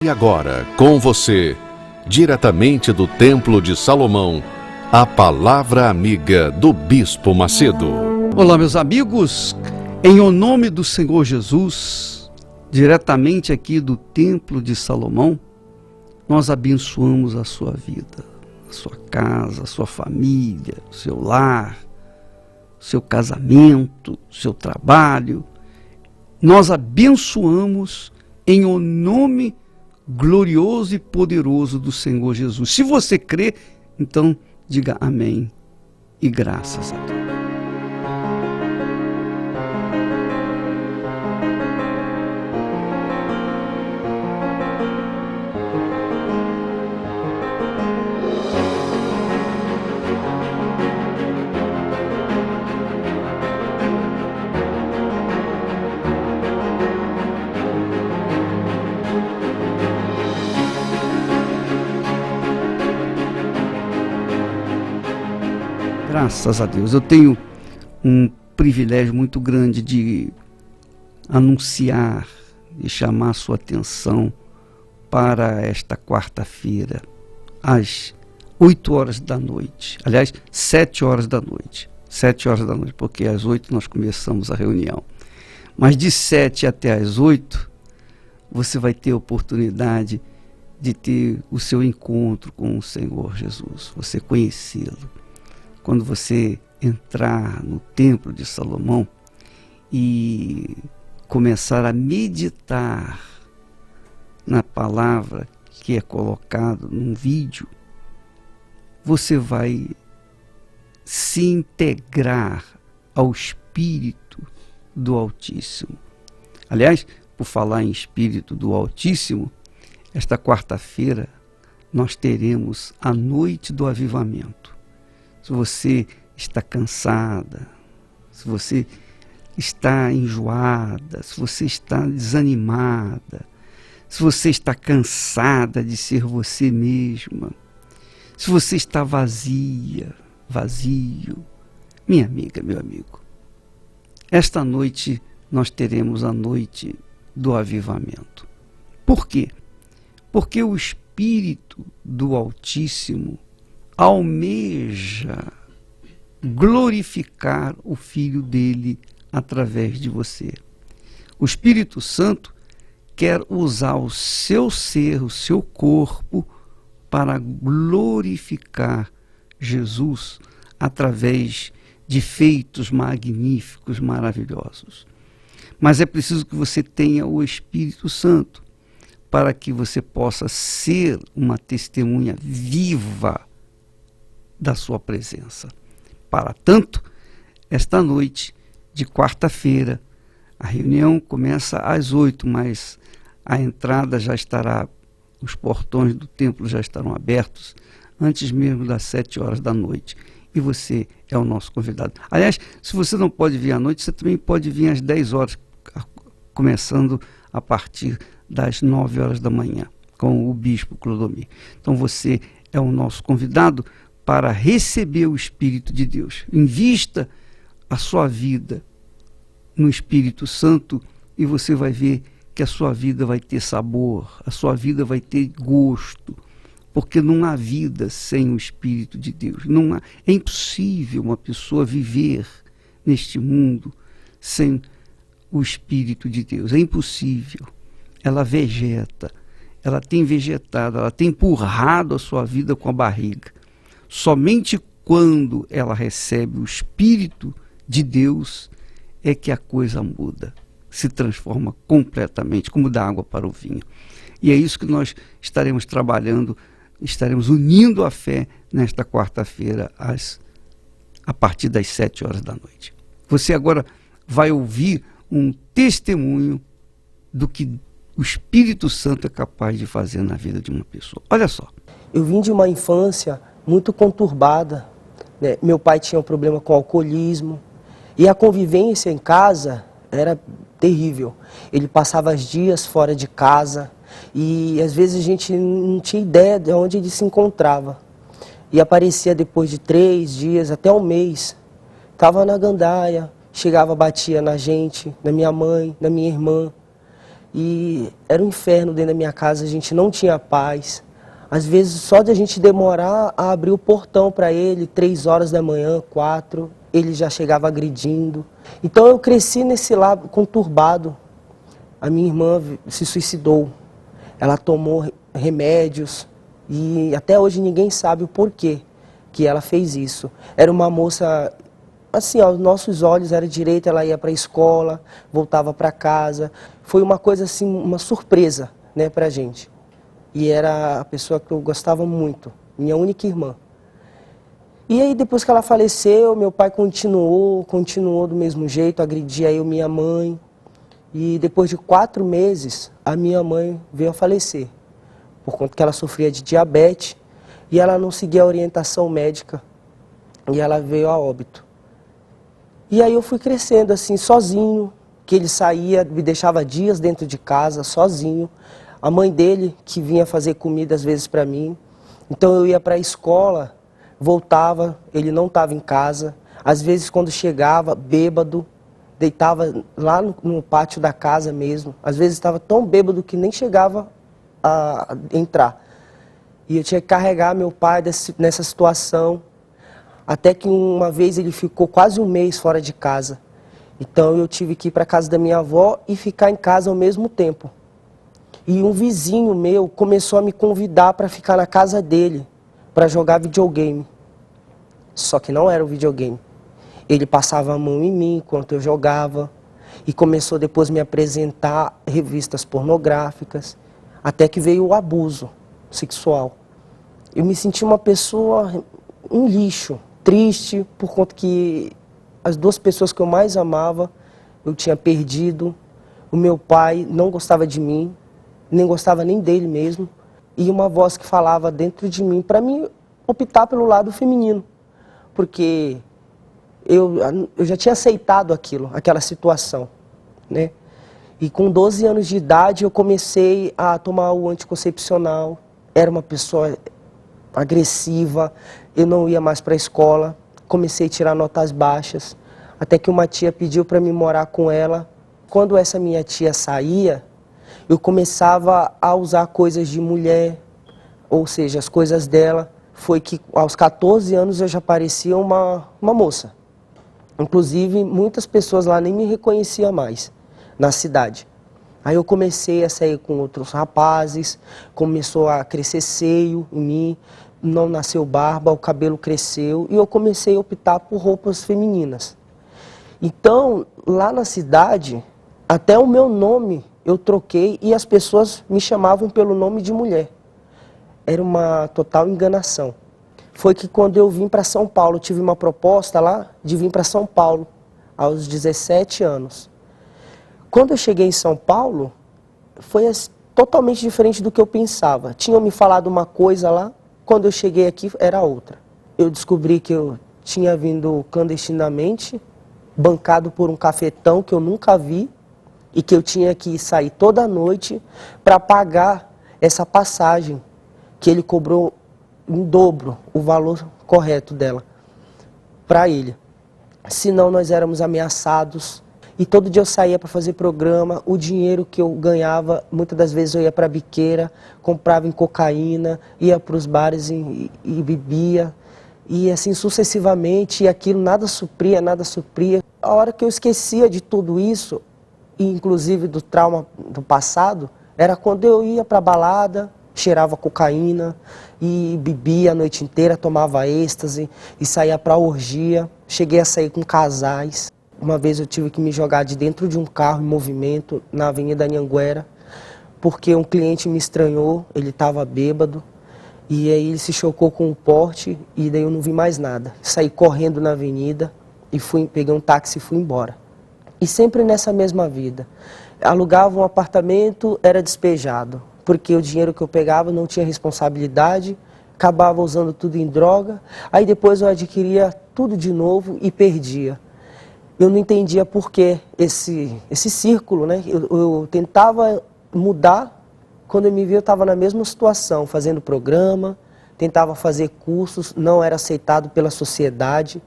E agora, com você, diretamente do Templo de Salomão, a Palavra Amiga do Bispo Macedo. Olá, meus amigos, em o nome do Senhor Jesus, diretamente aqui do Templo de Salomão, nós abençoamos a sua vida, a sua casa, a sua família, o seu lar, o seu casamento, o seu trabalho. Nós abençoamos em o nome glorioso e poderoso do Senhor Jesus. Se você crê, então diga amém e graças a Deus. Graças a Deus, eu tenho um privilégio muito grande de anunciar e chamar a sua atenção para esta quarta-feira, às 8 horas da noite, aliás, 7 horas da noite, 7 horas da noite, porque às 8 nós começamos a reunião, mas de 7 até às 8, você vai ter a oportunidade de ter o seu encontro com o Senhor Jesus, você conhecê-lo. Quando você entrar no Templo de Salomão e começar a meditar na palavra que é colocada num vídeo, você vai se integrar ao Espírito do Altíssimo. Aliás, por falar em Espírito do Altíssimo, esta quarta-feira nós teremos a Noite do Avivamento. Se você está cansada, se você está enjoada, se você está desanimada, se você está cansada de ser você mesma, se você está vazia, vazio, minha amiga, meu amigo, esta noite nós teremos a Noite do Avivamento. Por quê? Porque o Espírito do Altíssimo almeja glorificar o Filho dele através de você. O Espírito Santo quer usar o seu ser, o seu corpo, para glorificar Jesus através de feitos magníficos, maravilhosos. Mas é preciso que você tenha o Espírito Santo para que você possa ser uma testemunha viva da sua presença. Para tanto, esta noite de quarta-feira, a reunião começa às 8, mas a entrada já estará, os portões do templo já estarão abertos antes mesmo das 7 horas da noite. E você é o nosso convidado. Aliás, se você não pode vir à noite, você também pode vir às 10 horas, começando a partir das 9 horas da manhã, com o Bispo Clodomir. Então você é o nosso convidado para receber o Espírito de Deus. Invista a sua vida no Espírito Santo e você vai ver que a sua vida vai ter sabor, a sua vida vai ter gosto, porque não há vida sem o Espírito de Deus. É impossível uma pessoa viver neste mundo sem o Espírito de Deus. É impossível. Ela vegeta, ela tem vegetado, ela tem empurrado a sua vida com a barriga. Somente quando ela recebe o Espírito de Deus é que a coisa muda, se transforma completamente, como da água para o vinho. E é isso que nós estaremos trabalhando, estaremos unindo a fé nesta quarta-feira, a partir das 7 horas da noite. Você agora vai ouvir um testemunho do que o Espírito Santo é capaz de fazer na vida de uma pessoa. Olha só. Eu vim de uma infância muito conturbada, né? Meu pai tinha um problema com alcoolismo e a convivência em casa era terrível. Ele passava os dias fora de casa e às vezes a gente não tinha ideia de onde ele se encontrava. E aparecia depois de 3 dias, até um mês. Estava na gandaia, chegava, batia na gente, na minha mãe, na minha irmã. E era um inferno dentro da minha casa, a gente não tinha paz. Às vezes, só de a gente demorar a abrir o portão para ele, 3 horas da manhã, 4, ele já chegava agredindo. Então eu cresci nesse lado conturbado. A minha irmã se suicidou. Ela tomou remédios e até hoje ninguém sabe o porquê que ela fez isso. Era uma moça, assim, aos nossos olhos era direita, ela ia para a escola, voltava para casa. Foi uma coisa assim, uma surpresa, né, para a gente. E era a pessoa que eu gostava muito, minha única irmã. E aí depois que ela faleceu, meu pai continuou do mesmo jeito, agredia eu, minha mãe. E depois de 4 meses, a minha mãe veio a falecer, por conta que ela sofria de diabetes e ela não seguia a orientação médica e ela veio a óbito. E aí eu fui crescendo assim, sozinho, que ele saía, me deixava dias dentro de casa, sozinho. A mãe dele que vinha fazer comida às vezes para mim. Então eu ia para a escola, voltava, ele não estava em casa. Às vezes quando chegava, bêbado, deitava lá no pátio da casa mesmo. Às vezes estava tão bêbado que nem chegava a entrar. E eu tinha que carregar meu pai nessa situação. Até que uma vez ele ficou quase um mês fora de casa. Então eu tive que ir para a casa da minha avó e ficar em casa ao mesmo tempo. E um vizinho meu começou a me convidar para ficar na casa dele, para jogar videogame. Só que não era um videogame. Ele passava a mão em mim enquanto eu jogava e começou depois a me apresentar revistas pornográficas, até que veio o abuso sexual. Eu me senti uma pessoa, um lixo, triste, por conta que as 2 pessoas que eu mais amava, eu tinha perdido. O meu pai não gostava de mim, nem gostava nem dele mesmo. E uma voz que falava dentro de mim, para mim optar pelo lado feminino, porque eu já tinha aceitado aquela situação, né? E com 12 anos de idade eu comecei a tomar o anticoncepcional. Era uma pessoa agressiva, eu não ia mais para a escola, comecei a tirar notas baixas, até que uma tia pediu para me morar com ela. Quando essa minha tia saía, eu começava a usar coisas de mulher, ou seja, as coisas dela. Foi que aos 14 anos eu já parecia uma moça. Inclusive, muitas pessoas lá nem me reconheciam mais, na cidade. Aí eu comecei a sair com outros rapazes, começou a crescer seio em mim, não nasceu barba, o cabelo cresceu e eu comecei a optar por roupas femininas. Então, lá na cidade, até o meu nome eu troquei e as pessoas me chamavam pelo nome de mulher. Era uma total enganação. Foi que quando eu vim para São Paulo, tive uma proposta lá de vir para São Paulo, aos 17 anos. Quando eu cheguei em São Paulo, foi totalmente diferente do que eu pensava. Tinham me falado uma coisa lá, quando eu cheguei aqui era outra. Eu descobri que eu tinha vindo clandestinamente, bancado por um cafetão que eu nunca vi, e que eu tinha que sair toda noite para pagar essa passagem, que ele cobrou em dobro o valor correto dela para ele. Senão nós éramos ameaçados. E todo dia eu saía para fazer programa, o dinheiro que eu ganhava, muitas das vezes eu ia para a biqueira, comprava em cocaína, ia para os bares e bebia. E assim sucessivamente, e aquilo nada supria, nada supria. A hora que eu esquecia de tudo isso, e inclusive do trauma do passado, era quando eu ia para a balada, cheirava cocaína e bebia a noite inteira, tomava êxtase e saía para orgia. Cheguei a sair com casais. Uma vez eu tive que me jogar de dentro de um carro em movimento na Avenida Anhanguera, porque um cliente me estranhou, ele estava bêbado, e aí ele se chocou com o porte e daí eu não vi mais nada. Saí correndo na avenida e peguei um táxi e fui embora. E sempre nessa mesma vida. Alugava um apartamento, era despejado, porque o dinheiro que eu pegava não tinha responsabilidade, acabava usando tudo em droga, aí depois eu adquiria tudo de novo e perdia. Eu não entendia por que esse círculo, né? Eu tentava mudar, quando eu me vi eu estava na mesma situação, fazendo programa, tentava fazer cursos, não era aceitado pela sociedade.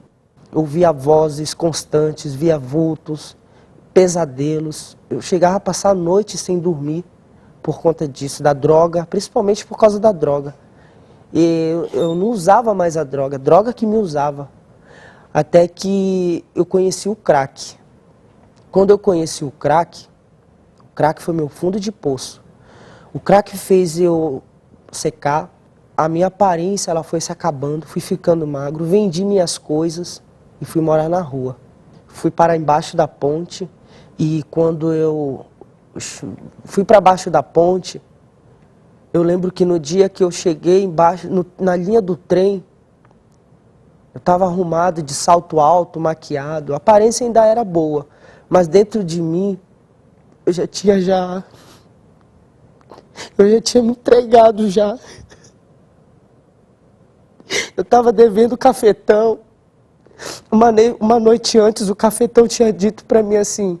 Eu via vozes constantes, via vultos, pesadelos. Eu chegava a passar a noite sem dormir por conta disso, da droga, principalmente por causa da droga. E eu não usava mais a droga que me usava. Até que eu conheci o crack. Quando eu conheci o crack foi meu fundo de poço. O crack fez eu secar, a minha aparência ela foi se acabando, fui ficando magro, vendi minhas coisas e fui morar na rua. Fui parar embaixo da ponte e quando eu fui para baixo da ponte, eu lembro que no dia que eu cheguei embaixo, na linha do trem, eu estava arrumado de salto alto, maquiado, a aparência ainda era boa, mas dentro de mim eu já tinha me entregado já. Eu estava devendo cafetão. Uma noite antes, o cafetão tinha dito para mim assim: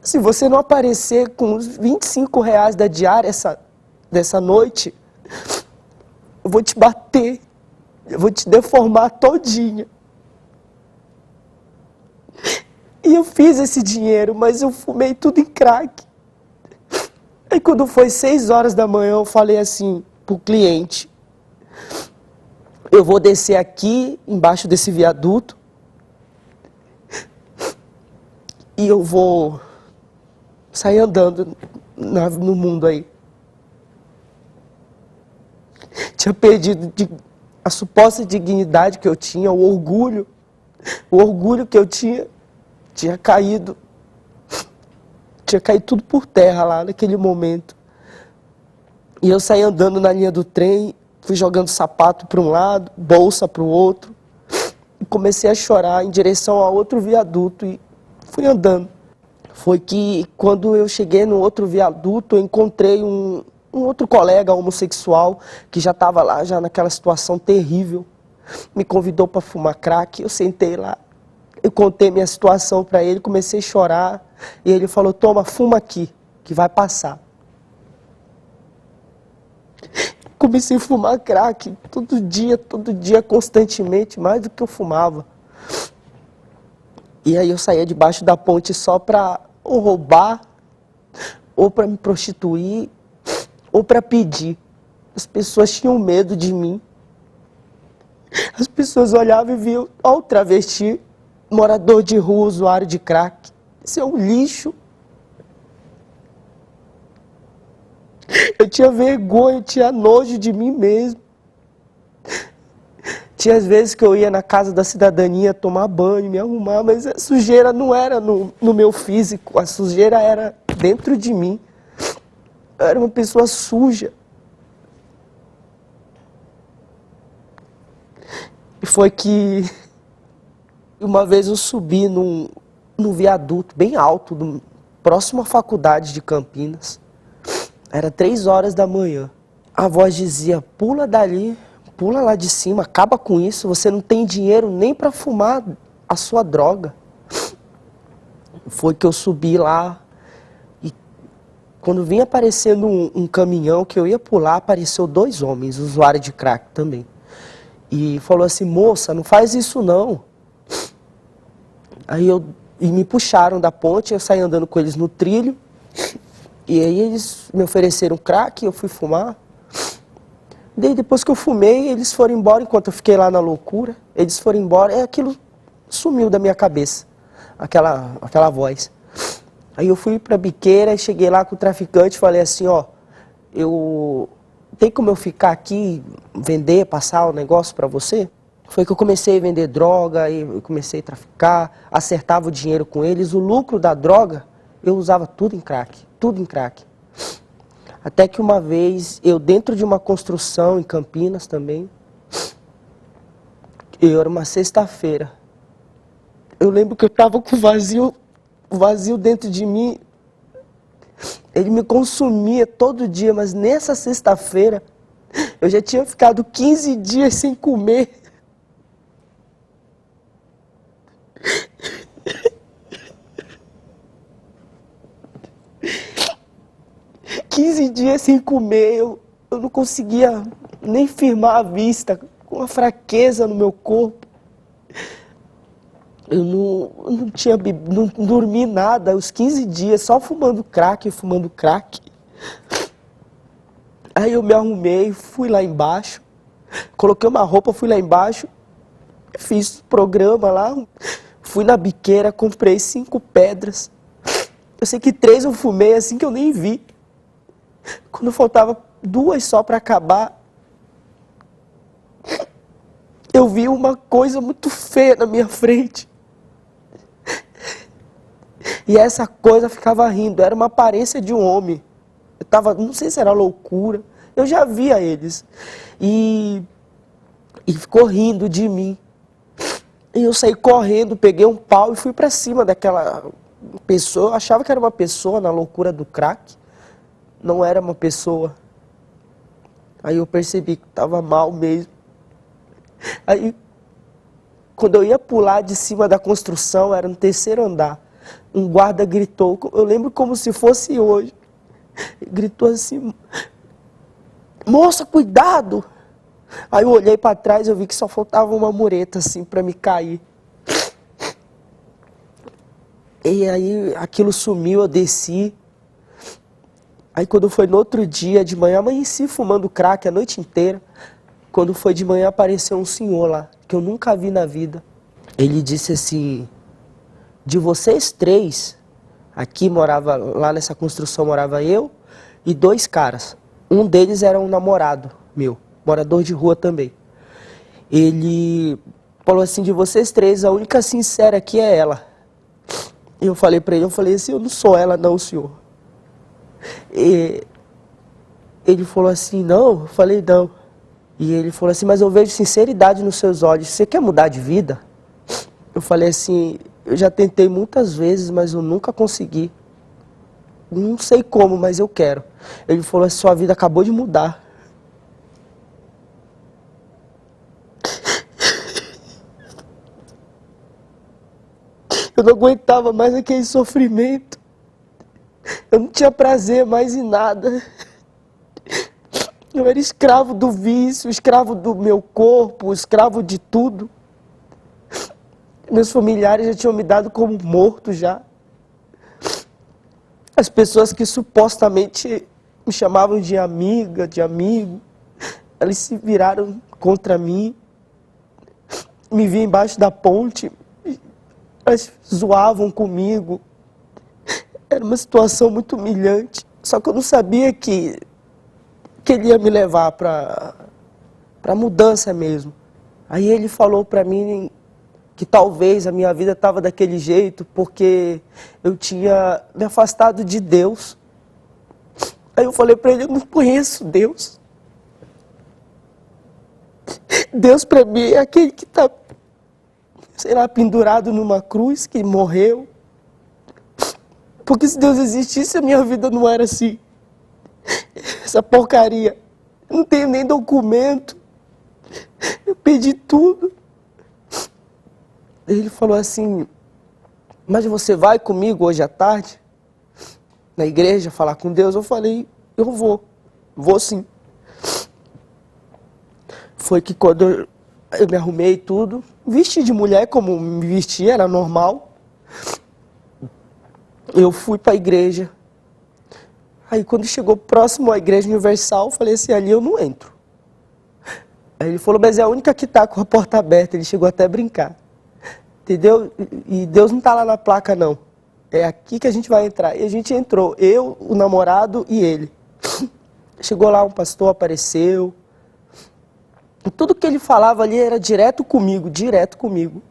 se você não aparecer com os R$ 25 da diária dessa noite, eu vou te bater, eu vou te deformar todinha. E eu fiz esse dinheiro, mas eu fumei tudo em crack. Aí quando foi 6 horas da manhã, eu falei assim pro cliente: eu vou descer aqui, embaixo desse viaduto, e eu vou sair andando no mundo aí. Tinha perdido a suposta dignidade que eu tinha, o orgulho que eu tinha caído. Tinha caído tudo por terra lá naquele momento. E eu saí andando na linha do trem, fui jogando sapato para um lado, bolsa para o outro, e comecei a chorar em direção a outro viaduto e fui andando. Foi que quando eu cheguei no outro viaduto, eu encontrei um outro colega homossexual que já estava lá, já naquela situação terrível. Me convidou para fumar crack, eu sentei lá, eu contei minha situação para ele, comecei a chorar, e ele falou: toma, fuma aqui, que vai passar. Comecei a fumar crack todo dia, constantemente, mais do que eu fumava. E aí eu saía debaixo da ponte só para ou roubar, ou para me prostituir, ou para pedir. As pessoas tinham medo de mim. As pessoas olhavam e viam: ó, o travesti, morador de rua, usuário de crack. Isso é um lixo. Eu tinha vergonha, eu tinha nojo de mim mesmo. Tinha as vezes que eu ia na casa da cidadania tomar banho, me arrumar, mas a sujeira não era no meu físico, a sujeira era dentro de mim. Eu era uma pessoa suja. E foi que uma vez eu subi num viaduto bem alto, próximo à faculdade de Campinas. Era 3 horas da manhã. A voz dizia: pula dali, pula lá de cima, acaba com isso, você não tem dinheiro nem para fumar a sua droga. Foi que eu subi lá e quando vinha aparecendo um caminhão que eu ia pular, apareceu 2 homens, usuários de crack também. E falou assim: moça, não faz isso não. Aí me puxaram da ponte, eu saí andando com eles no trilho. E aí eles me ofereceram crack, eu fui fumar. Daí depois que eu fumei, eles foram embora, enquanto eu fiquei lá na loucura. Eles foram embora, e aquilo sumiu da minha cabeça, aquela voz. Aí eu fui pra biqueira, cheguei lá com o traficante, falei assim: ó, tem como eu ficar aqui, vender, passar o negócio pra você? Foi que eu comecei a vender droga, aí eu comecei a traficar, acertava o dinheiro com eles. O lucro da droga, eu usava tudo em crack, tudo em crack. Até que uma vez, eu dentro de uma construção em Campinas também, era uma sexta-feira. Eu lembro que eu estava com o vazio dentro de mim. Ele me consumia todo dia, mas nessa sexta-feira, eu já tinha ficado 15 dias sem comer. 15 dias sem comer, eu não conseguia nem firmar a vista, com uma fraqueza no meu corpo. Eu não tinha não dormi nada, os 15 dias, só fumando crack, fumando crack. Aí eu me arrumei, fui lá embaixo, coloquei uma roupa, fui lá embaixo, fiz programa lá, fui na biqueira, comprei 5 pedras. Eu sei que 3 eu fumei assim que eu nem vi. Quando faltava 2 só para acabar, eu vi uma coisa muito feia na minha frente. E essa coisa ficava rindo, era uma aparência de um homem. Eu tava, não sei se era loucura, eu já via eles. E ficou rindo de mim. E eu saí correndo, peguei um pau e fui para cima daquela pessoa. Eu achava que era uma pessoa na loucura do crack. Não era uma pessoa. Aí eu percebi que estava mal mesmo. Aí, quando eu ia pular de cima da construção, era no 3º andar. Um guarda gritou, eu lembro como se fosse hoje. Gritou assim, moça, cuidado! Aí eu olhei para trás, eu vi que só faltava uma mureta assim para me cair. E aí aquilo sumiu, eu desci. Aí quando foi no outro dia de manhã, amanheci fumando crack a noite inteira. Quando foi de manhã apareceu um senhor lá, que eu nunca vi na vida. Ele disse assim, de vocês 3, aqui morava, lá nessa construção morava eu e 2 caras. Um deles era um namorado meu, morador de rua também. Ele falou assim, de vocês 3, a única sincera aqui é ela. E eu falei pra ele, eu falei assim, eu não sou ela não, senhor. E ele falou assim, não? Eu falei, não. E ele falou assim, mas eu vejo sinceridade nos seus olhos, você quer mudar de vida? Eu falei assim, eu já tentei muitas vezes, mas eu nunca consegui. Não sei como, mas eu quero. Ele falou assim, sua vida acabou de mudar. Eu não aguentava mais aquele sofrimento. Eu não tinha prazer mais em nada. Eu era escravo do vício, escravo do meu corpo, escravo de tudo. Meus familiares já tinham me dado como morto já. As pessoas que supostamente me chamavam de amiga, de amigo, elas se viraram contra mim. Me vi embaixo da ponte, elas zoavam comigo. Era uma situação muito humilhante. Só que eu não sabia que ele ia me levar para mudança mesmo. Aí ele falou para mim que talvez a minha vida estava daquele jeito porque eu tinha me afastado de Deus. Aí eu falei para ele, eu não conheço Deus. Deus para mim é aquele que está, sei lá, pendurado numa cruz, que morreu. Porque se Deus existisse, a minha vida não era assim. Essa porcaria. Eu não tenho nem documento. Eu perdi tudo. Ele falou assim, mas você vai comigo hoje à tarde? Na igreja, falar com Deus? Eu falei, eu vou sim. Foi que quando eu me arrumei tudo, vesti de mulher como me vestia, era normal. Eu fui para a igreja. Aí quando chegou próximo à Igreja Universal, eu falei assim, ali eu não entro. Aí ele falou, mas é a única que está com a porta aberta. Ele chegou até a brincar. Entendeu? E Deus não está lá na placa não. É aqui que a gente vai entrar. E a gente entrou, eu, o namorado e ele. Chegou lá, um pastor apareceu. E tudo que ele falava ali era direto comigo, direto comigo.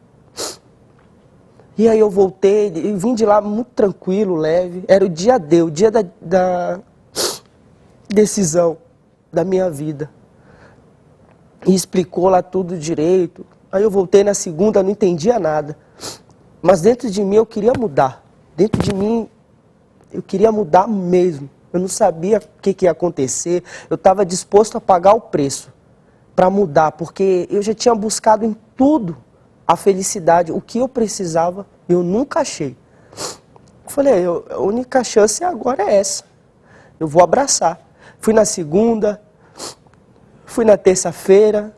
E aí eu voltei, e vim de lá muito tranquilo, leve. Era o dia D, o dia da decisão da minha vida. E explicou lá tudo direito. Aí eu voltei na segunda, não entendia nada. Mas dentro de mim eu queria mudar. Dentro de mim eu queria mudar mesmo. Eu não sabia o que ia acontecer. Eu estava disposto a pagar o preço para mudar, porque eu já tinha buscado em tudo a felicidade, o que eu precisava, eu nunca achei. Eu falei, a única chance agora é essa. Eu vou abraçar. Fui na segunda, fui na terça-feira.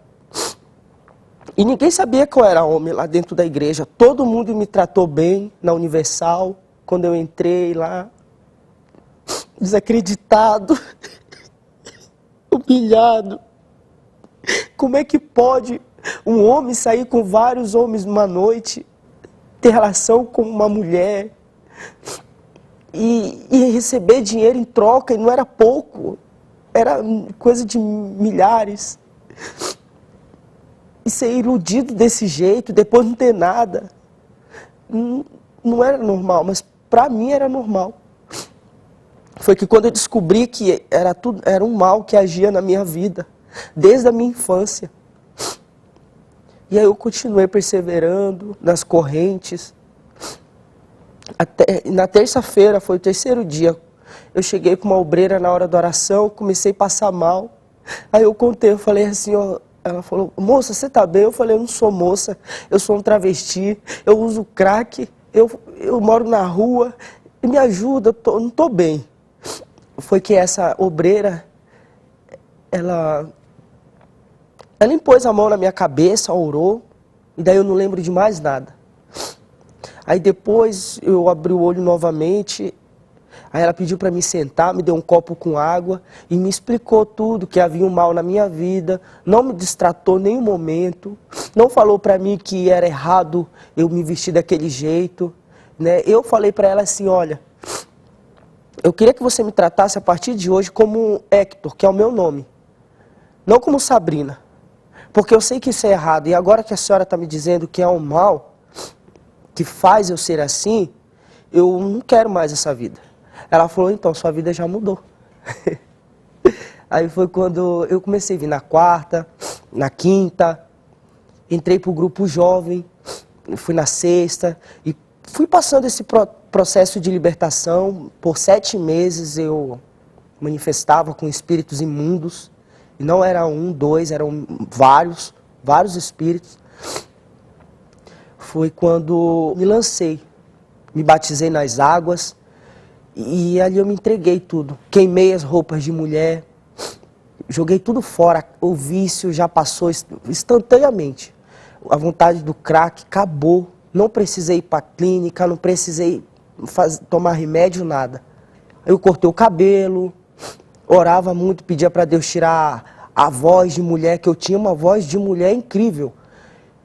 E ninguém sabia que eu era homem lá dentro da igreja. Todo mundo me tratou bem na Universal, quando eu entrei lá, desacreditado, humilhado. Como é que pode um homem sair com vários homens numa noite, ter relação com uma mulher e receber dinheiro em troca, e não era pouco, era coisa de milhares. E ser iludido desse jeito, depois não ter nada, não era normal, mas para mim era normal. Foi que quando eu descobri que era um mal que agia na minha vida, desde a minha infância. E aí eu continuei perseverando nas correntes. Na terça-feira, foi o terceiro dia, eu cheguei com uma obreira na hora da oração, comecei a passar mal. Aí eu contei, eu falei assim, ó, ela falou, moça, você tá bem? Eu falei, eu não sou moça, eu sou um travesti, eu uso crack, eu moro na rua, me ajuda, eu não tô bem. Foi que essa obreira, ela impôs a mão na minha cabeça, orou, e daí eu não lembro de mais nada. Aí depois eu abri o olho novamente, aí ela pediu para me sentar, me deu um copo com água e me explicou tudo, que havia um mal na minha vida, não me distratou em nenhum momento, não falou para mim que era errado eu me vestir daquele jeito, né? Eu falei para ela assim, olha, eu queria que você me tratasse a partir de hoje como Hector, que é o meu nome, não como Sabrina, porque eu sei que isso é errado, e agora que a senhora está me dizendo que é um mal que faz eu ser assim, eu não quero mais essa vida. Ela falou, então, sua vida já mudou. Aí foi quando eu comecei a vir na quarta, na quinta, entrei para o grupo jovem, fui na sexta, e fui passando esse processo de libertação. Por 7 meses eu manifestava com espíritos imundos, e não era um, dois, eram vários espíritos. Foi quando me lancei, me batizei nas águas e ali eu me entreguei tudo. Queimei as roupas de mulher, joguei tudo fora, o vício já passou instantaneamente. A vontade do crack acabou, não precisei ir para a clínica, não precisei tomar remédio, nada. Eu cortei o cabelo, orava muito, pedia para Deus tirar a voz de mulher, que eu tinha uma voz de mulher incrível.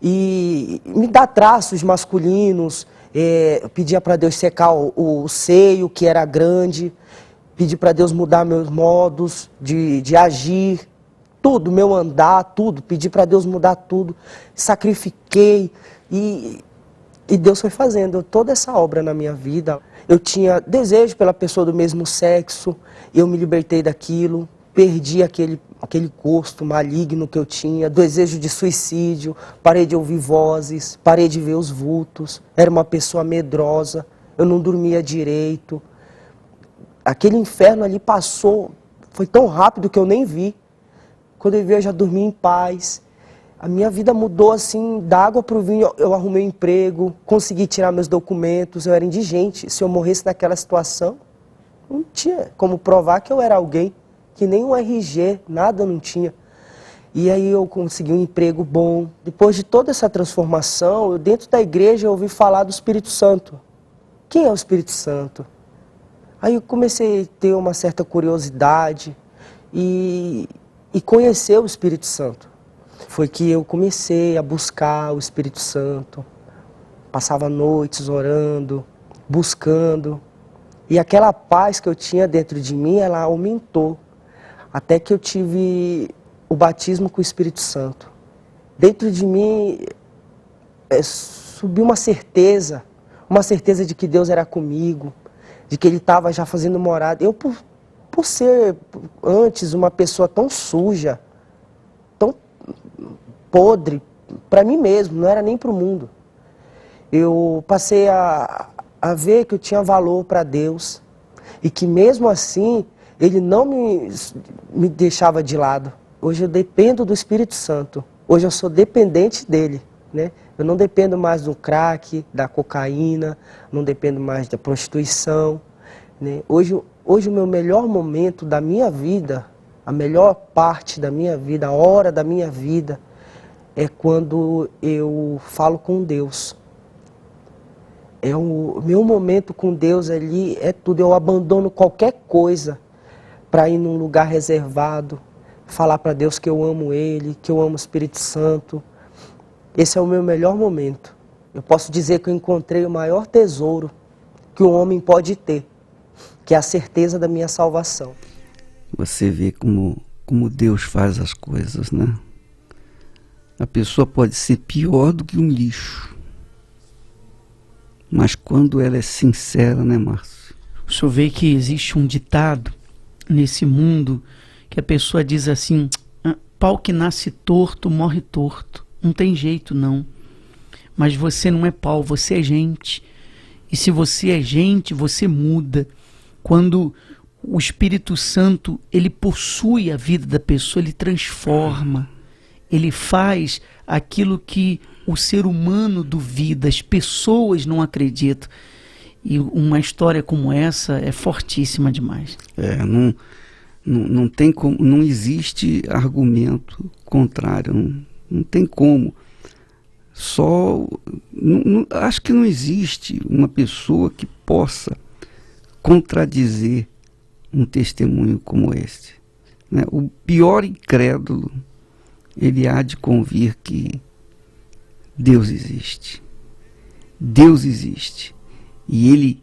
E me dá traços masculinos, pedia para Deus secar o seio, que era grande, pedi para Deus mudar meus modos de agir, tudo, meu andar, tudo, pedi para Deus mudar tudo, sacrifiquei e Deus foi fazendo toda essa obra na minha vida. Eu tinha desejo pela pessoa do mesmo sexo, eu me libertei daquilo, perdi aquele gosto maligno que eu tinha, desejo de suicídio, parei de ouvir vozes, parei de ver os vultos, era uma pessoa medrosa, eu não dormia direito. Aquele inferno ali passou, foi tão rápido que eu nem vi. Quando eu vi, eu já dormi em paz. A minha vida mudou assim, da água para o vinho. Eu arrumei um emprego, consegui tirar meus documentos, eu era indigente. Se eu morresse naquela situação, não tinha como provar que eu era alguém, que nem um RG, nada não tinha. E aí eu consegui um emprego bom. Depois de toda essa transformação, eu dentro da igreja eu ouvi falar do Espírito Santo. Quem é o Espírito Santo? Aí eu comecei a ter uma certa curiosidade e conhecer o Espírito Santo. Foi que eu comecei a buscar o Espírito Santo. Passava noites orando, buscando. E aquela paz que eu tinha dentro de mim, ela aumentou. Até que eu tive o batismo com o Espírito Santo. Dentro de mim subiu uma certeza de que Deus era comigo, de que Ele estava já fazendo morada. Eu, por ser antes uma pessoa tão suja, tão podre, para mim mesmo, não era nem para o mundo. Eu passei a ver que eu tinha valor para Deus e que mesmo assim Ele não me deixava de lado. Hoje eu dependo do Espírito Santo. Hoje eu sou dependente dele, né? Eu não dependo mais do crack, da cocaína, não dependo mais da prostituição, né? Hoje o meu melhor momento da minha vida, a melhor parte da minha vida, a hora da minha vida, é quando eu falo com Deus. É o meu momento com Deus ali, é tudo. Eu abandono qualquer coisa para ir num lugar reservado, falar para Deus que eu amo Ele, que eu amo o Espírito Santo. Esse é o meu melhor momento. Eu posso dizer que eu encontrei o maior tesouro que um homem pode ter, que é a certeza da minha salvação. Você vê como Deus faz as coisas, né? A pessoa pode ser pior do que um lixo, mas quando ela é sincera, né, Márcio? O senhor vê que existe um ditado nesse mundo que a pessoa diz assim: pau que nasce torto, morre torto. Não tem jeito, não. Mas você não é pau, você é gente. E se você é gente, você muda. Quando o Espírito Santo, ele possui a vida da pessoa, ele transforma. Ele faz aquilo que o ser humano duvida, as pessoas não acreditam. E uma história como essa é fortíssima demais. Não tem como, não existe argumento contrário, não tem como. Acho que não existe uma pessoa que possa contradizer um testemunho como esse, né? O pior incrédulo, ele há de convir que Deus existe. Deus existe. E Ele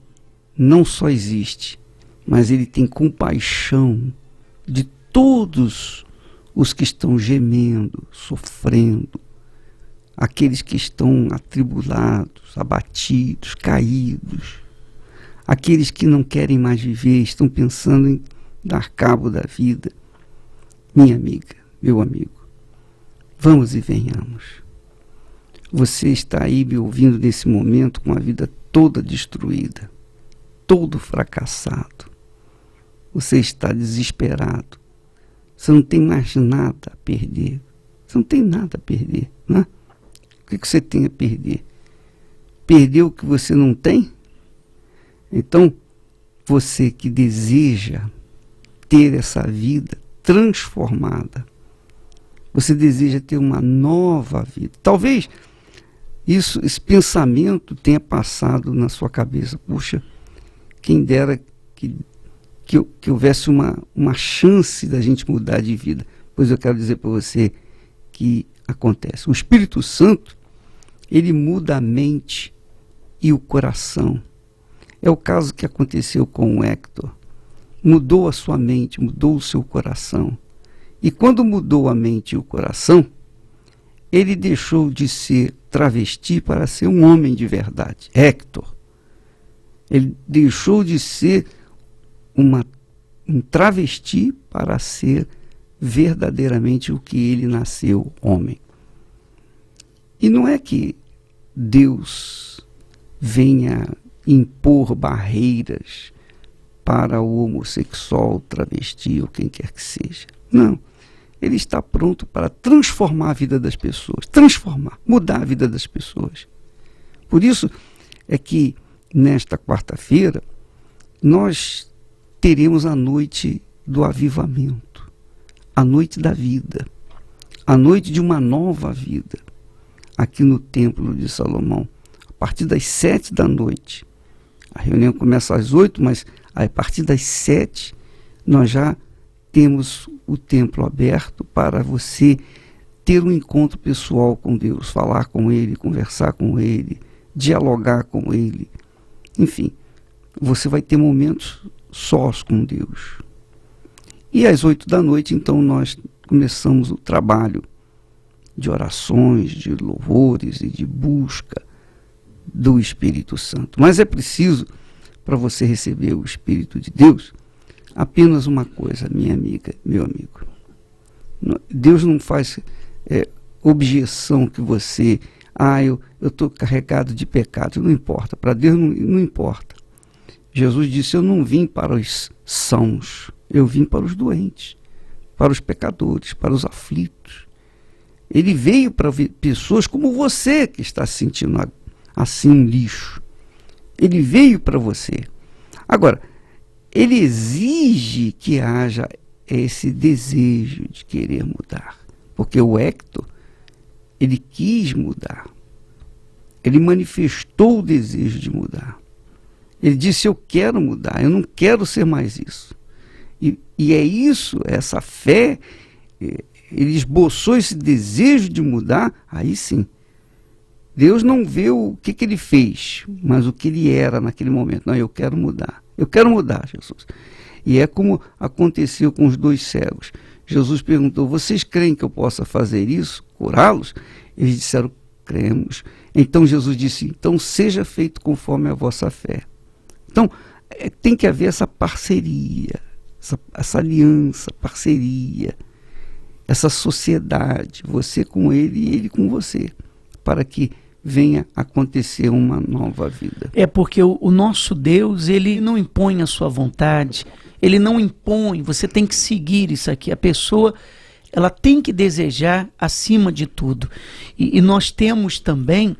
não só existe, mas Ele tem compaixão de todos os que estão gemendo, sofrendo, aqueles que estão atribulados, abatidos, caídos, aqueles que não querem mais viver, estão pensando em dar cabo da vida. Minha amiga, meu amigo, vamos e venhamos. Você está aí me ouvindo nesse momento com a vida toda destruída, todo fracassado. Você está desesperado. Você não tem mais nada a perder. Você não tem nada a perder, né? O que você tem a perder? Perder o que você não tem? Então, você que deseja ter essa vida transformada, você deseja ter uma nova vida. Talvez esse pensamento tenha passado na sua cabeça. Puxa, quem dera que houvesse uma chance da gente mudar de vida. Pois eu quero dizer para você que acontece. O Espírito Santo, ele muda a mente e o coração. É o caso que aconteceu com o Hector. Mudou a sua mente, mudou o seu coração. E quando mudou a mente e o coração, ele deixou de ser travesti para ser um homem de verdade. Hector. Ele deixou de ser um travesti para ser verdadeiramente o que ele nasceu, homem. E não é que Deus venha impor barreiras para o homossexual, travesti ou quem quer que seja. Não. Ele está pronto para transformar a vida das pessoas. Transformar, mudar a vida das pessoas. Por isso é que nesta quarta-feira nós teremos a noite do avivamento, a noite da vida, a noite de uma nova vida, aqui no Templo de Salomão, a partir das 7 da noite. A reunião começa às 8, mas a partir das 7 nós já temos o templo aberto para você ter um encontro pessoal com Deus, falar com Ele, conversar com Ele, dialogar com Ele. Enfim, você vai ter momentos sós com Deus. E às 8 da noite, então, nós começamos o trabalho de orações, de louvores e de busca do Espírito Santo. Mas é preciso, para você receber o Espírito de Deus, apenas uma coisa, minha amiga, meu amigo. Deus não faz objeção que você... eu estou carregado de pecado. Não importa, para Deus não importa. Jesus disse, eu não vim para os sãos, eu vim para os doentes, para os pecadores, para os aflitos. Ele veio para pessoas como você que está se sentindo assim um lixo. Ele veio para você. Agora, ele exige que haja esse desejo de querer mudar. Porque o Hector, ele quis mudar. Ele manifestou o desejo de mudar. Ele disse, eu quero mudar, eu não quero ser mais isso. E é isso, essa fé, ele esboçou esse desejo de mudar, aí sim. Deus não vê o que ele fez, mas o que ele era naquele momento. Não, eu quero mudar, Jesus. E é como aconteceu com os 2 cegos. Jesus perguntou, vocês creem que eu possa fazer isso, curá-los? Eles disseram, cremos. Então Jesus disse, então seja feito conforme a vossa fé. Então, tem que haver essa parceria, essa aliança, parceria, essa sociedade, você com ele e ele com você, para que venha acontecer uma nova vida. É porque o nosso Deus, ele não impõe a sua vontade, ele não impõe, você tem que seguir isso aqui. A pessoa, ela tem que desejar acima de tudo. E nós temos também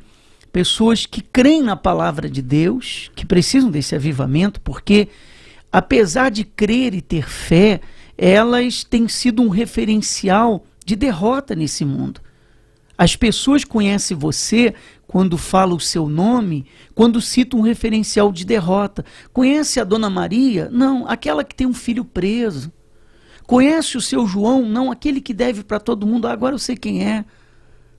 pessoas que creem na palavra de Deus, que precisam desse avivamento, porque apesar de crer e ter fé, elas têm sido um referencial de derrota nesse mundo. As pessoas conhecem você quando fala o seu nome, quando cita um referencial de derrota. Conhece a Dona Maria? Não, aquela que tem um filho preso. Conhece o seu João? Não, aquele que deve para todo mundo. Agora eu sei quem é.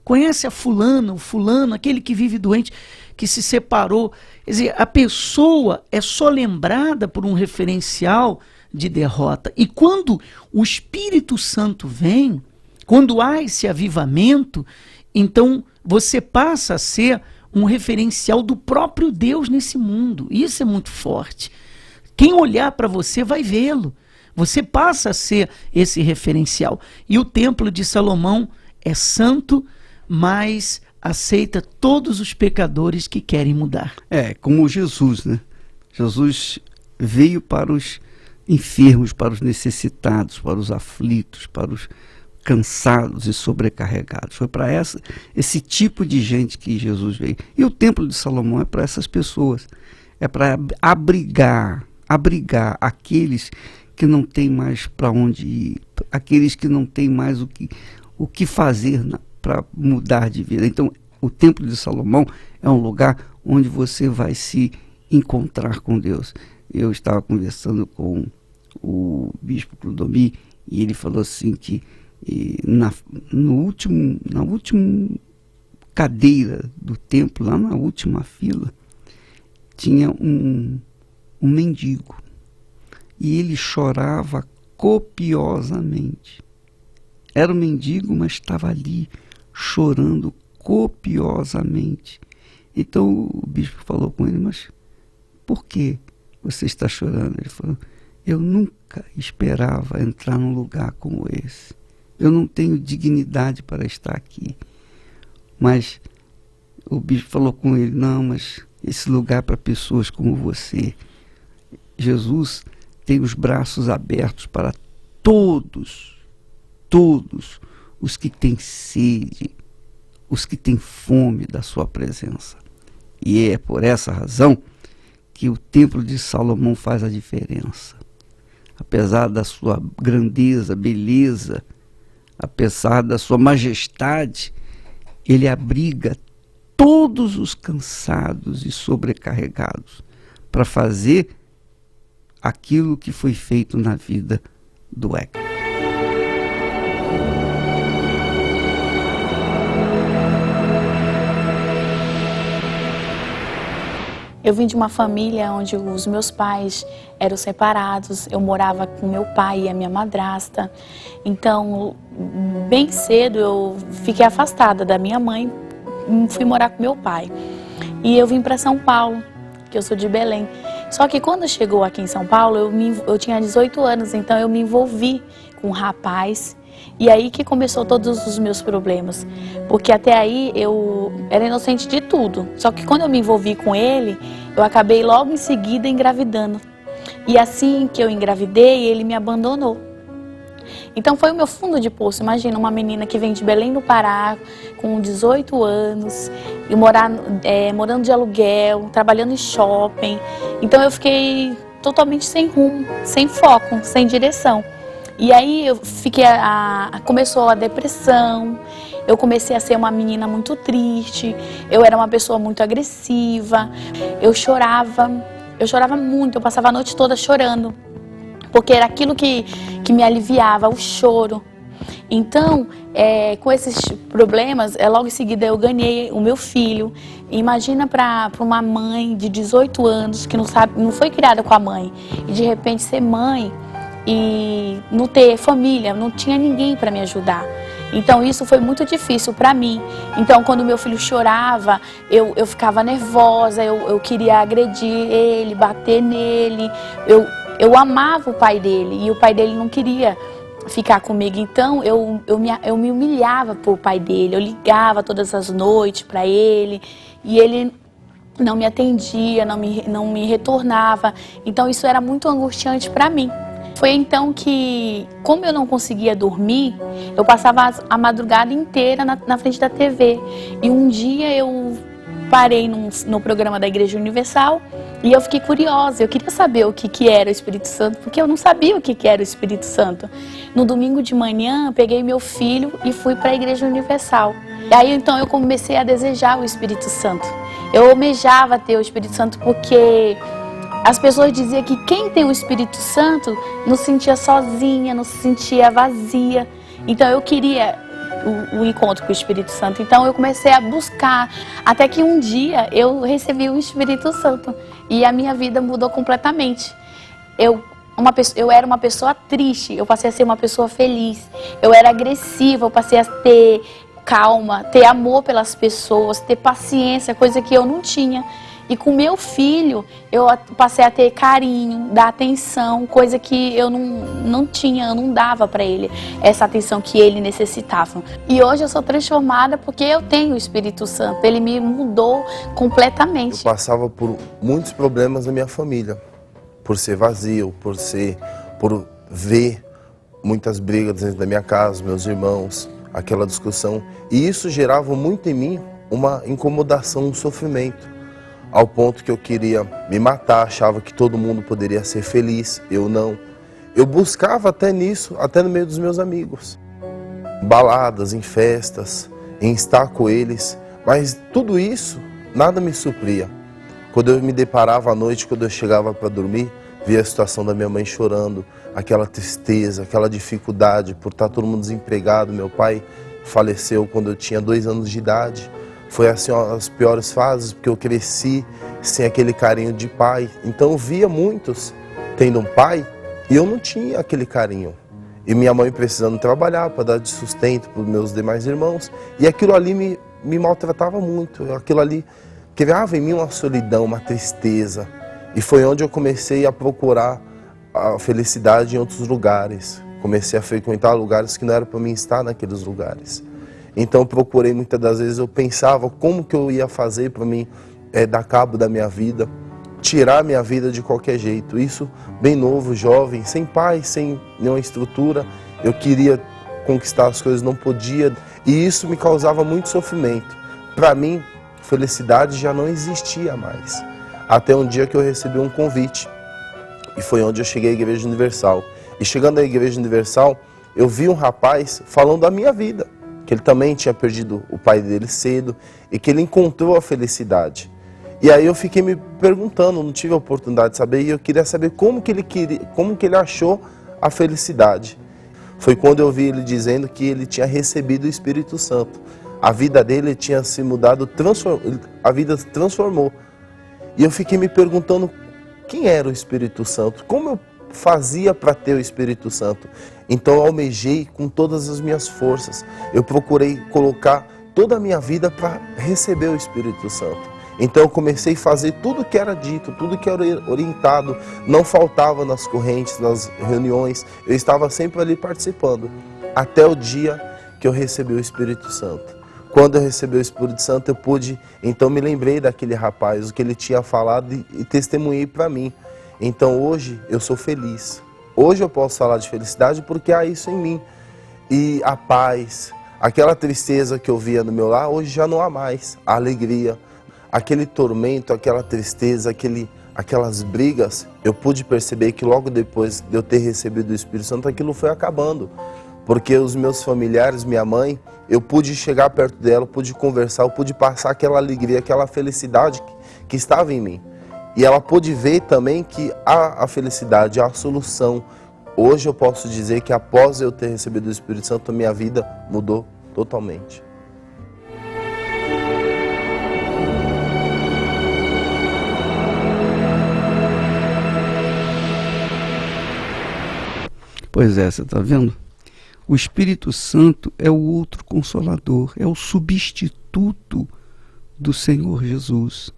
Conhece a fulana, o fulano, aquele que vive doente, que se separou. Quer dizer, a pessoa é só lembrada por um referencial de derrota. E quando o Espírito Santo vem, quando há esse avivamento, então você passa a ser um referencial do próprio Deus nesse mundo. Isso é muito forte. Quem olhar para você vai vê-lo. Você passa a ser esse referencial. E o Templo de Salomão é santo, mas aceita todos os pecadores que querem mudar. É, como Jesus, né? Jesus veio para os enfermos, para os necessitados, para os aflitos, para os cansados e sobrecarregados. Foi para esse tipo de gente que Jesus veio. E o Templo de Salomão é para essas pessoas. É para abrigar aqueles que não têm mais para onde ir, aqueles que não têm mais o que fazer para mudar de vida. Então, o Templo de Salomão é um lugar onde você vai se encontrar com Deus. Eu estava conversando com o bispo Clodomir e ele falou assim que na última cadeira do templo, lá na última fila, tinha um mendigo e ele chorava copiosamente. Era um mendigo, mas estava ali chorando copiosamente. Então o bispo falou com ele, mas por que você está chorando? Ele falou, eu nunca esperava entrar num lugar como esse. Eu não tenho dignidade para estar aqui. Mas o bispo falou com ele, não, mas esse lugar é para pessoas como você. Jesus tem os braços abertos para todos os que têm sede, os que têm fome da sua presença. E é por essa razão que o Templo de Salomão faz a diferença. Apesar da sua grandeza, beleza, apesar da sua majestade, ele abriga todos os cansados e sobrecarregados para fazer aquilo que foi feito na vida do Héctor. Eu vim de uma família onde os meus pais eram separados, eu morava com meu pai e a minha madrasta. Então, bem cedo eu fiquei afastada da minha mãe, fui morar com meu pai. E eu vim para São Paulo, que eu sou de Belém. Só que quando chegou aqui em São Paulo, eu tinha 18 anos, então eu me envolvi com um rapaz. E aí que começou todos os meus problemas, porque até aí eu era inocente de tudo. Só que quando eu me envolvi com ele, eu acabei logo em seguida engravidando. E assim que eu engravidei, ele me abandonou. Então foi o meu fundo de poço. Imagina uma menina que vem de Belém do Pará, com 18 anos, e morando de aluguel, trabalhando em shopping. Então eu fiquei totalmente sem rumo, sem foco, sem direção. E aí eu fiquei começou a depressão, eu comecei a ser uma menina muito triste, eu era uma pessoa muito agressiva, eu chorava muito, eu passava a noite toda chorando, porque era aquilo que me aliviava, o choro. Então, com esses problemas, logo em seguida eu ganhei o meu filho. Imagina para uma mãe de 18 anos que não foi criada com a mãe e de repente ser mãe e não ter família, não tinha ninguém para me ajudar. Então isso foi muito difícil para mim. Então quando meu filho chorava, eu ficava nervosa, eu queria agredir ele, bater nele. Eu amava o pai dele e o pai dele não queria ficar comigo. Então eu me humilhava pro pai dele, eu ligava todas as noites para ele e ele não me atendia, não me retornava. Então isso era muito angustiante para mim. Foi então que, como eu não conseguia dormir, eu passava a madrugada inteira na frente da TV. E um dia eu parei no programa da Igreja Universal e eu fiquei curiosa. Eu queria saber o que era o Espírito Santo, porque eu não sabia o que era o Espírito Santo. No domingo de manhã, peguei meu filho e fui para a Igreja Universal. E aí então eu comecei a desejar o Espírito Santo. Eu almejava ter o Espírito Santo porque as pessoas diziam que quem tem o Espírito Santo não se sentia sozinha, não se sentia vazia. Então eu queria o encontro com o Espírito Santo. Então eu comecei a buscar, até que um dia eu recebi o Espírito Santo e a minha vida mudou completamente. Eu era uma pessoa triste, eu passei a ser uma pessoa feliz. Eu era agressiva, eu passei a ter calma, ter amor pelas pessoas, ter paciência, coisa que eu não tinha. E com meu filho, eu passei a ter carinho, dar atenção, coisa que eu não tinha, eu não dava para ele, essa atenção que ele necessitava. E hoje eu sou transformada porque eu tenho o Espírito Santo, ele me mudou completamente. Eu passava por muitos problemas na minha família, por ser vazio, por ver muitas brigas dentro da minha casa, meus irmãos, aquela discussão. E isso gerava muito em mim uma incomodação, um sofrimento. Ao ponto que eu queria me matar, achava que todo mundo poderia ser feliz, eu não. Eu buscava até nisso, até no meio dos meus amigos. Baladas, em festas, em estar com eles, mas tudo isso, nada me supria. Quando eu me deparava à noite, quando eu chegava para dormir, via a situação da minha mãe chorando, aquela tristeza, aquela dificuldade por estar todo mundo desempregado. Meu pai faleceu quando eu tinha 2 anos de idade. Foi assim as piores fases, porque eu cresci sem aquele carinho de pai. Então eu via muitos tendo um pai e eu não tinha aquele carinho. E minha mãe precisando trabalhar para dar de sustento para os meus demais irmãos. E aquilo ali me maltratava muito. Aquilo ali criava em mim uma solidão, uma tristeza. E foi onde eu comecei a procurar a felicidade em outros lugares. Comecei a frequentar lugares que não era para mim estar naqueles lugares. Então eu procurei, muitas das vezes eu pensava como que eu ia fazer para mim dar cabo da minha vida, tirar minha vida de qualquer jeito. Isso bem novo, jovem, sem pai, sem nenhuma estrutura. Eu queria conquistar as coisas, não podia. E isso me causava muito sofrimento. Para mim, felicidade já não existia mais. Até um dia que eu recebi um convite. E foi onde eu cheguei à Igreja Universal. E chegando à Igreja Universal, eu vi um rapaz falando da minha vida. Que ele também tinha perdido o pai dele cedo e que ele encontrou a felicidade. E aí eu fiquei me perguntando, não tive a oportunidade de saber, e eu queria saber como que ele achou a felicidade. Foi quando eu vi ele dizendo que ele tinha recebido o Espírito Santo. A vida dele tinha se mudado, a vida se transformou. E eu fiquei me perguntando quem era o Espírito Santo, como eu fazia para ter o Espírito Santo. Então eu almejei com todas as minhas forças. Eu procurei colocar toda a minha vida para receber o Espírito Santo. Então eu comecei a fazer tudo que era dito, tudo que era orientado. Não faltava nas correntes, nas reuniões. Eu estava sempre ali participando. Até o dia que eu recebi o Espírito Santo. Quando eu recebi o Espírito Santo, eu pude, então me lembrei daquele rapaz, o que ele tinha falado e testemunhei para mim. Então hoje eu sou feliz. Hoje eu posso falar de felicidade porque há isso em mim. E a paz, aquela tristeza que eu via no meu lar, hoje já não há mais. A alegria, aquele tormento, aquela tristeza, aquelas brigas, eu pude perceber que logo depois de eu ter recebido o Espírito Santo, aquilo foi acabando. Porque os meus familiares, minha mãe, eu pude chegar perto dela, eu pude conversar, eu pude passar aquela alegria, aquela felicidade que estava em mim. E ela pôde ver também que há a felicidade, há a solução. Hoje eu posso dizer que após eu ter recebido o Espírito Santo, a minha vida mudou totalmente. Pois é, você está vendo? O Espírito Santo é o outro consolador, é o substituto do Senhor Jesus.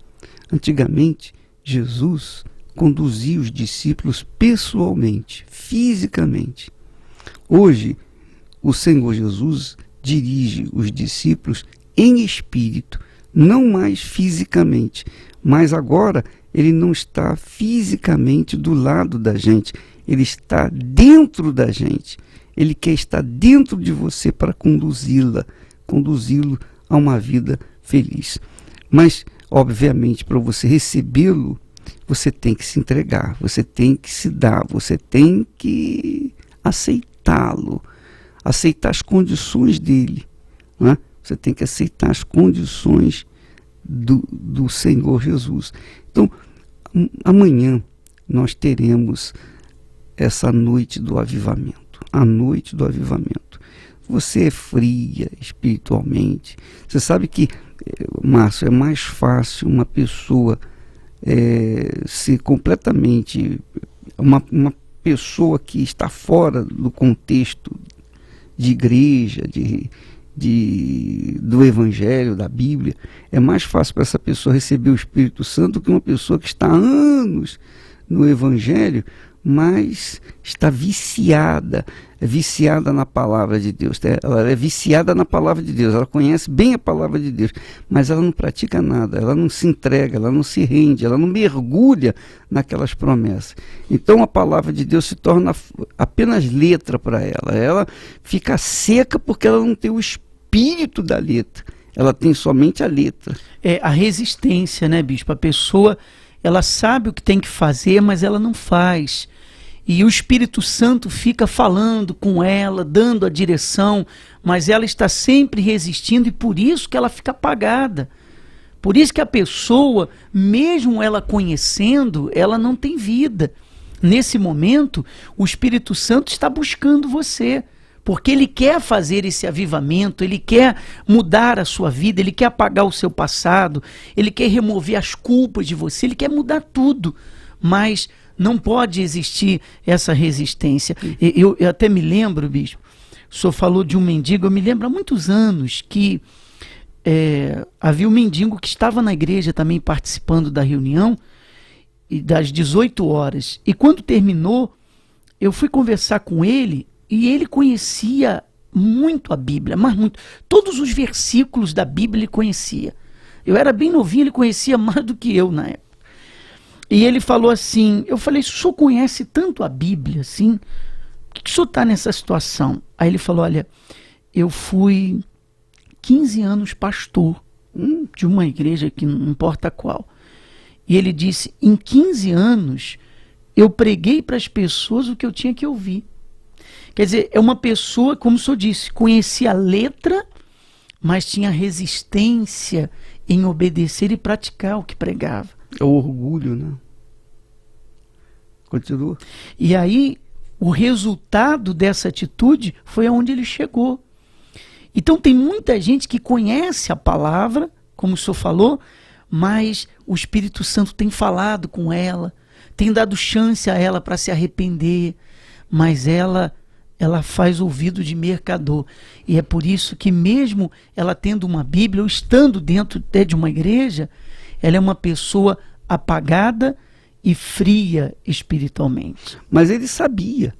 Antigamente, Jesus conduzia os discípulos pessoalmente, fisicamente. Hoje, o Senhor Jesus dirige os discípulos em espírito, não mais fisicamente, mas agora ele não está fisicamente do lado da gente, ele está dentro da gente. Ele quer estar dentro de você para conduzi-lo a uma vida feliz. Mas, obviamente, para você recebê-lo, você tem que se entregar, você tem que se dar, você tem que aceitá-lo, aceitar as condições dele, né? Você tem que aceitar as condições do Senhor Jesus. Então, amanhã nós teremos essa noite do avivamento. A noite do avivamento. Você é fria espiritualmente. Você sabe que, Márcio, é mais fácil uma pessoa ser completamente uma pessoa que está fora do contexto de igreja, do Evangelho, da Bíblia. É mais fácil para essa pessoa receber o Espírito Santo do que uma pessoa que está há anos no Evangelho, mas está viciada na palavra de Deus. Ela é viciada na palavra de Deus, ela conhece bem a palavra de Deus, mas ela não pratica nada, ela não se entrega, ela não se rende, ela não mergulha naquelas promessas. Então a palavra de Deus se torna apenas letra para ela. Ela fica seca porque ela não tem o espírito da letra, ela tem somente a letra. É a resistência, né, bispo? A pessoa, ela sabe o que tem que fazer, mas ela não faz. E o Espírito Santo fica falando com ela, dando a direção, mas ela está sempre resistindo e por isso que ela fica apagada. Por isso que a pessoa, mesmo ela conhecendo, ela não tem vida. Nesse momento, o Espírito Santo está buscando você, porque ele quer fazer esse avivamento, ele quer mudar a sua vida, ele quer apagar o seu passado, ele quer remover as culpas de você, ele quer mudar tudo, mas não pode existir essa resistência. Eu até me lembro, bispo, o senhor falou de um mendigo, eu me lembro há muitos anos que havia um mendigo que estava na igreja também participando da reunião, e das 18 horas, e quando terminou, eu fui conversar com ele, e ele conhecia muito a Bíblia, mas muito. Todos os versículos da Bíblia ele conhecia. Eu era bem novinho, ele conhecia mais do que eu na época. E ele falou assim, eu falei, o senhor conhece tanto a Bíblia, assim? Por que o senhor está nessa situação? Aí ele falou, olha, eu fui 15 anos pastor de uma igreja que não importa qual. E ele disse, em 15 anos, eu preguei para as pessoas o que eu tinha que ouvir. Quer dizer, é uma pessoa, como o senhor disse, conhecia a letra, mas tinha resistência em obedecer e praticar o que pregava. É o orgulho, né? Continua. E aí, o resultado dessa atitude foi aonde ele chegou. Então, tem muita gente que conhece a palavra, como o senhor falou, mas o Espírito Santo tem falado com ela, tem dado chance a ela para se arrepender, mas ela faz ouvido de mercador. E é por isso que mesmo ela tendo uma Bíblia, ou estando dentro de uma igreja, ela é uma pessoa apagada e fria espiritualmente. Mas ele sabia,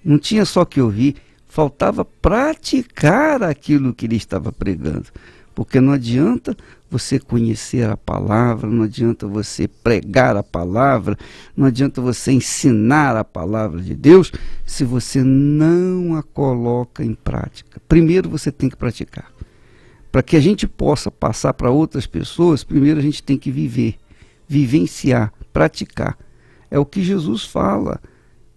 não tinha só que ouvir, faltava praticar aquilo que ele estava pregando. Porque não adianta você conhecer a palavra, não adianta você pregar a palavra, não adianta você ensinar a palavra de Deus, se você não a coloca em prática. Primeiro você tem que praticar. Para que a gente possa passar para outras pessoas, primeiro a gente tem que vivenciar, praticar. É o que Jesus fala.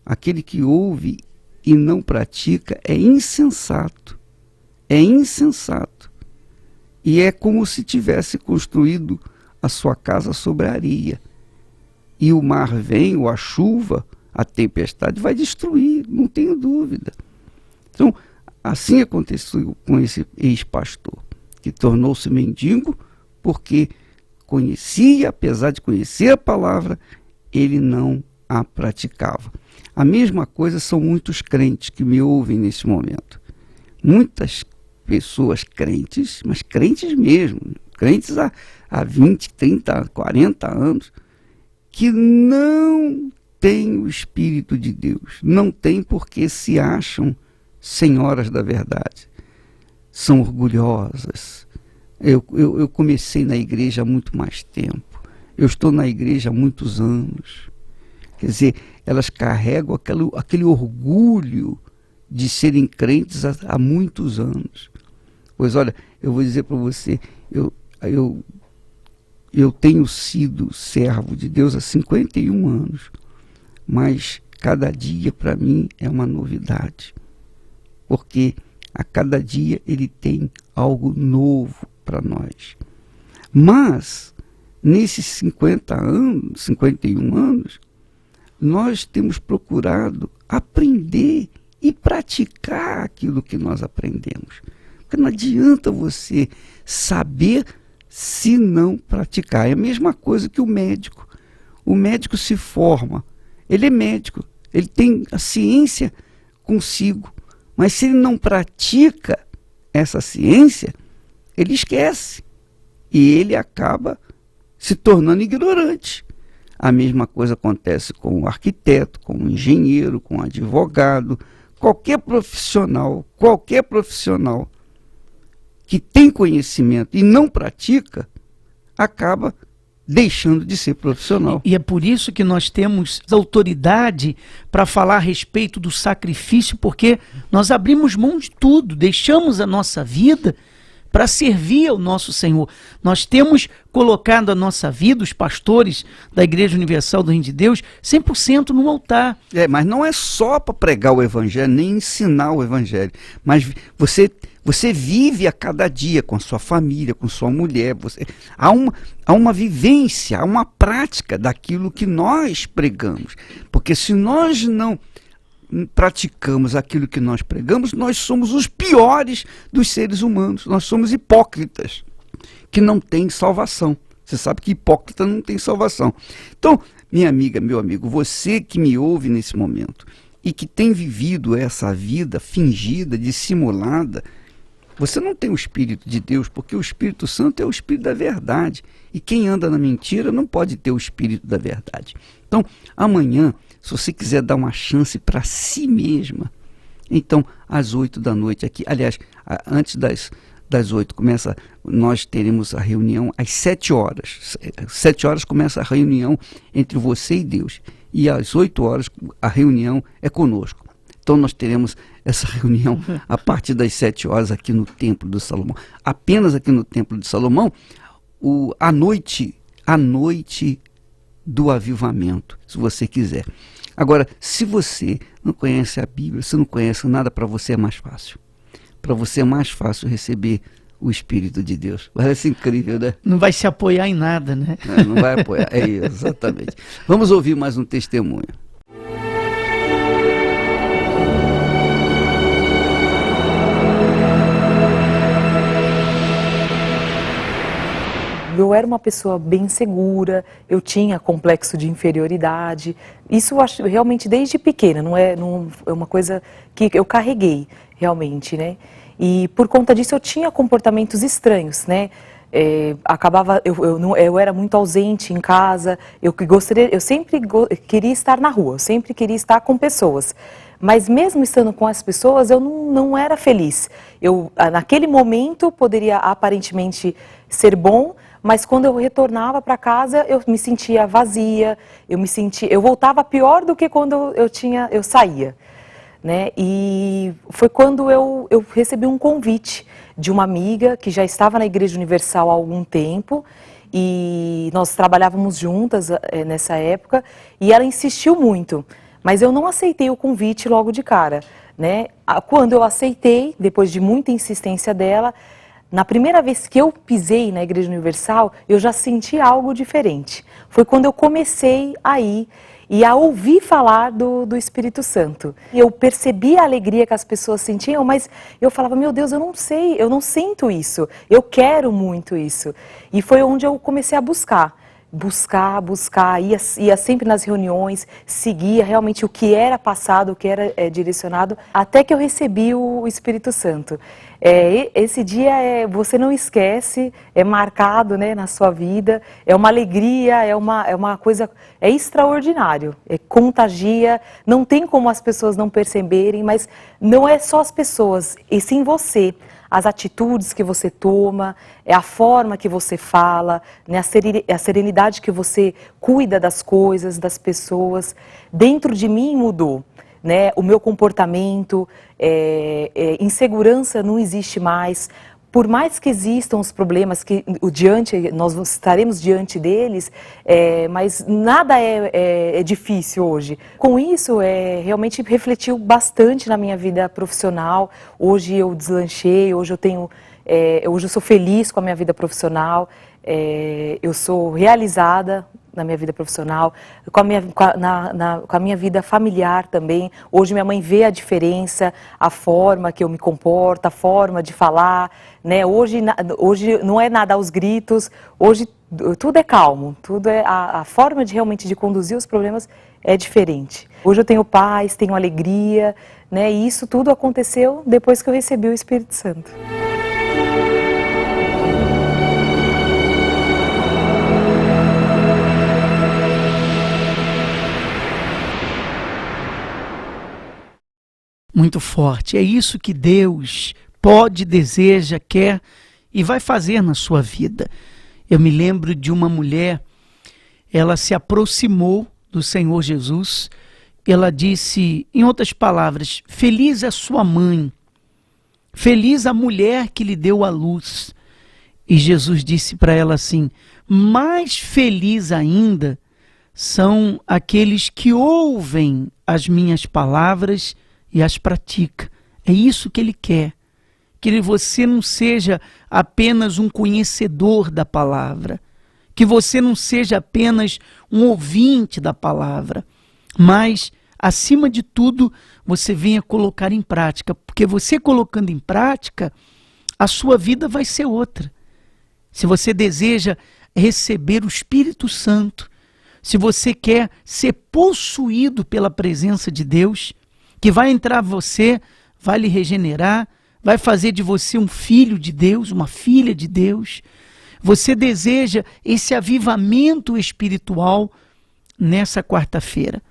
Aquele que ouve e não pratica é insensato. É insensato. E é como se tivesse construído a sua casa sobre a areia. E o mar vem, ou a chuva, a tempestade vai destruir, não tenho dúvida. Então, assim aconteceu com esse ex-pastor, que tornou-se mendigo porque conhecia, apesar de conhecer a palavra, ele não a praticava. A mesma coisa são muitos crentes que me ouvem nesse momento. Muitas pessoas crentes, mas crentes mesmo, crentes há 20, 30, 40 anos, que não têm o Espírito de Deus. Não têm porque se acham senhoras da verdade. São orgulhosas. Eu comecei na igreja há muito mais tempo. Eu estou na igreja há muitos anos. Quer dizer, elas carregam aquele orgulho de serem crentes há muitos anos. Pois olha, eu vou dizer para você, eu tenho sido servo de Deus há 51 anos, mas cada dia para mim é uma novidade, porque a cada dia ele tem algo novo para nós. Mas, nesses 51 anos, nós temos procurado aprender e praticar aquilo que nós aprendemos. Porque não adianta você saber se não praticar. É a mesma coisa que o médico. O médico se forma, ele é médico, ele tem a ciência consigo, mas se ele não pratica essa ciência, ele esquece e ele acaba se tornando ignorante. A mesma coisa acontece com o arquiteto, com o engenheiro, com o advogado, qualquer profissional que tem conhecimento e não pratica, acaba deixando de ser profissional. E é por isso que nós temos autoridade para falar a respeito do sacrifício, porque nós abrimos mão de tudo, deixamos a nossa vida para servir ao nosso Senhor. Nós temos colocado a nossa vida, os pastores da Igreja Universal do Reino de Deus, 100% no altar. Mas não é só para pregar o Evangelho, nem ensinar o Evangelho, mas você vive a cada dia com a sua família, com sua mulher. Há uma vivência, há uma prática daquilo que nós pregamos. Porque se nós não praticamos aquilo que nós pregamos, nós somos os piores dos seres humanos. Nós somos hipócritas, que não têm salvação. Você sabe que hipócrita não tem salvação. Então, minha amiga, meu amigo, você que me ouve nesse momento e que tem vivido essa vida fingida, dissimulada, você não tem o Espírito de Deus, porque o Espírito Santo é o Espírito da verdade. E quem anda na mentira não pode ter o Espírito da verdade. Então, amanhã, se você quiser dar uma chance para si mesma, então, às 8 da noite aqui, aliás, antes das 8 nós teremos a reunião às 7 horas. 7 horas começa a reunião entre você e Deus. E às 8 horas a reunião é conosco. Então nós teremos essa reunião a partir das 7 horas aqui no Templo de Salomão. Apenas aqui no Templo de Salomão, a noite do avivamento, se você quiser. Agora, se você não conhece a Bíblia, se não conhece nada, para você é mais fácil. Para você é mais fácil receber o Espírito de Deus. Parece incrível, né? Não vai se apoiar em nada, né? Não vai apoiar, é isso, exatamente. Vamos ouvir mais um testemunho. Eu era uma pessoa bem segura, eu tinha complexo de inferioridade. Isso eu acho realmente desde pequena, não é uma coisa que eu carreguei realmente, né? E por conta disso eu tinha comportamentos estranhos, né? Eu era muito ausente em casa, eu sempre queria estar na rua, eu sempre queria estar com pessoas. Mas mesmo estando com as pessoas, eu não era feliz. Naquele momento poderia aparentemente ser bom, mas quando eu retornava para casa, eu me sentia vazia, eu voltava pior do que quando eu saía, né? E foi quando eu recebi um convite de uma amiga que já estava na Igreja Universal há algum tempo e nós trabalhávamos juntas nessa época, e ela insistiu muito, mas eu não aceitei o convite logo de cara, né? Quando eu aceitei, depois de muita insistência dela, na primeira vez que eu pisei na Igreja Universal, eu já senti algo diferente. Foi quando eu comecei a ir e a ouvir falar do Espírito Santo. Eu percebi a alegria que as pessoas sentiam, mas eu falava, meu Deus, eu não sei, eu não sinto isso, eu quero muito isso. E foi onde eu comecei a buscar, ia sempre nas reuniões, seguia realmente o que era passado, o que era direcionado, até que eu recebi o Espírito Santo. Esse dia você não esquece, é marcado, né, na sua vida, é uma alegria, é uma coisa, é extraordinário, contagia, não tem como as pessoas não perceberem, mas não é só as pessoas, e sim você. As atitudes que você toma, a forma que você fala, né, a serenidade que você cuida das coisas, das pessoas. Dentro de mim mudou, né, o meu comportamento, insegurança não existe mais. Por mais que existam os problemas, que nós estaremos diante deles, mas nada é difícil hoje. Com isso, realmente refletiu bastante na minha vida profissional. Hoje eu deslanchei, hoje eu sou feliz com a minha vida profissional, eu sou realizada na minha vida profissional, com a minha vida familiar também. Hoje minha mãe vê a diferença, a forma que eu me comporto, a forma de falar, né? Hoje não é nada aos gritos, hoje tudo é calmo, tudo a forma de realmente de conduzir os problemas é diferente. Hoje eu tenho paz, tenho alegria, né? E isso tudo aconteceu depois que eu recebi o Espírito Santo. Muito forte. É isso que Deus pode, deseja, quer e vai fazer na sua vida. Eu me lembro de uma mulher, ela se aproximou do Senhor Jesus, ela disse, em outras palavras, feliz a sua mãe, feliz a mulher que lhe deu a luz. E Jesus disse para ela assim, mais feliz ainda são aqueles que ouvem as minhas palavras e as pratica. É isso que ele quer. Que você não seja apenas um conhecedor da palavra. Que você não seja apenas um ouvinte da palavra. Mas, acima de tudo, você venha colocar em prática. Porque você colocando em prática, a sua vida vai ser outra. Se você deseja receber o Espírito Santo, se você quer ser possuído pela presença de Deus, que vai entrar você, vai lhe regenerar, vai fazer de você um filho de Deus, uma filha de Deus. Você deseja esse avivamento espiritual nessa quarta-feira,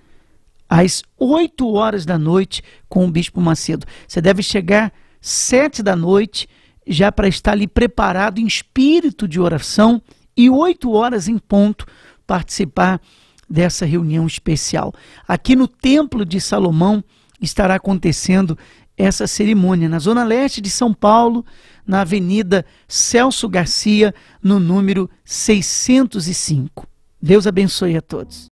às 8 da noite, com o Bispo Macedo. Você deve chegar 7 da noite, já para estar ali preparado em espírito de oração, e 8 em ponto, participar dessa reunião especial. Aqui no Templo de Salomão, estará acontecendo essa cerimônia na Zona Leste de São Paulo, na Avenida Celso Garcia, no número 605. Deus abençoe a todos.